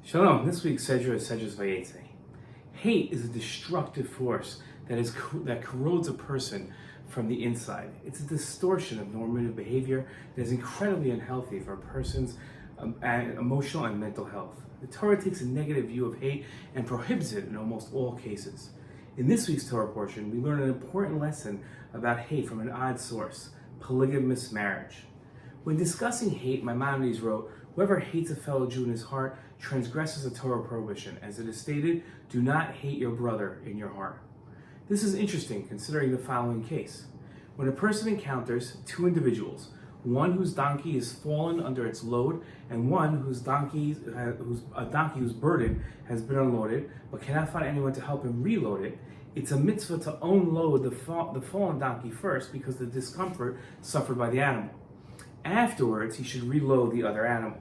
Shalom. This week's Sedra is Sedra Vayetzei. Hate is a destructive force that corrodes a person from the inside. It's a distortion of normative behavior that is incredibly unhealthy for a person's emotional and mental health. The Torah takes a negative view of hate and prohibits it in almost all cases. In this week's Torah portion, we learn an important lesson about hate from an odd source: polygamous marriage. When discussing hate, Maimonides wrote, "Whoever hates a fellow Jew in his heart transgresses a Torah prohibition. As it is stated, do not hate your brother in your heart." This is interesting considering the following case. When a person encounters two individuals, one whose donkey is fallen under its load and one whose donkey whose burden has been unloaded but cannot find anyone to help him reload it, it's a mitzvah to unload the fallen donkey first because of the discomfort suffered by the animal. Afterwards, he should reload the other animal.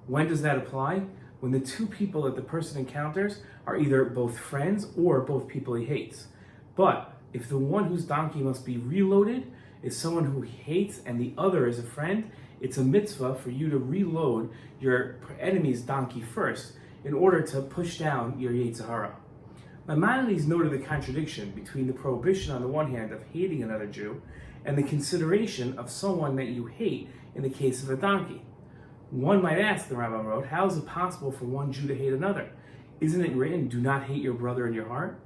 When does that apply? When the two people that the person encounters are either both friends or both people he hates. But if the one whose donkey must be reloaded is someone who he hates and the other is a friend, it's a mitzvah for you to reload your enemy's donkey first in order to push down your Yetzer Hara. Maimonides noted the contradiction between the prohibition on the one hand of hating another Jew and the consideration of someone that you hate in the case of a donkey. One might ask, the Rambam wrote, how is it possible for one Jew to hate another? Isn't it written, do not hate your brother in your heart?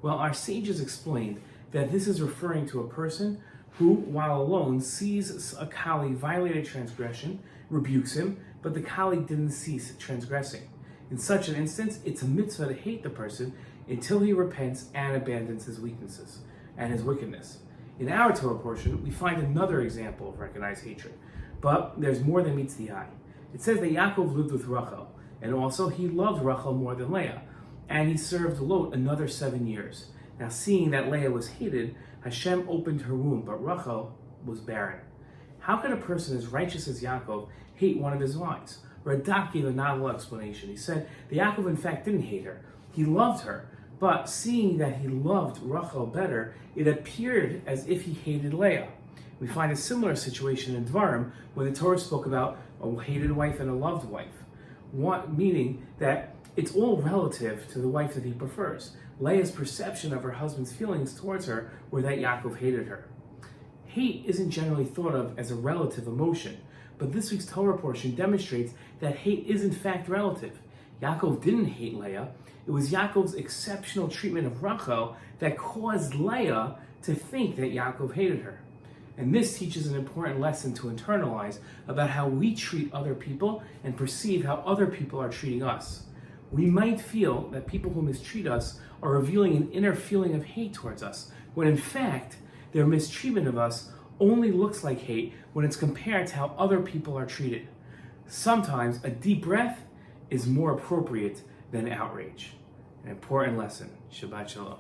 Well, our sages explained that this is referring to a person who, while alone, sees a colleague violate a transgression, rebukes him, but the colleague didn't cease transgressing. In such an instance, it's a mitzvah to hate the person until he repents and abandons his weaknesses and his wickedness. In our Torah portion, we find another example of recognized hatred, but there's more than meets the eye. It says that Yaakov lived with Rochel, and also he loved Rochel more than Leah, and he served Lot another 7 years. Now, seeing that Leah was hated, Hashem opened her womb, but Rochel was barren. How could a person as righteous as Yaakov hate one of his wives? Radak gave a novel explanation. He said that Yaakov in fact didn't hate her. He loved her, but seeing that he loved Rochel better, it appeared as if he hated Leah. We find a similar situation in Dvarim when the Torah spoke about a hated wife and a loved wife. Meaning that it's all relative to the wife that he prefers. Leah's perception of her husband's feelings towards her were that Yaakov hated her. Hate isn't generally thought of as a relative emotion, but this week's Torah portion demonstrates that hate is in fact relative. Yaakov didn't hate Leah. It was Yaakov's exceptional treatment of Rochel that caused Leah to think that Yaakov hated her. And this teaches an important lesson to internalize about how we treat other people and perceive how other people are treating us. We might feel that people who mistreat us are revealing an inner feeling of hate towards us, when in fact, their mistreatment of us only looks like hate when it's compared to how other people are treated. Sometimes a deep breath is more appropriate than outrage. An important lesson. Shabbat Shalom.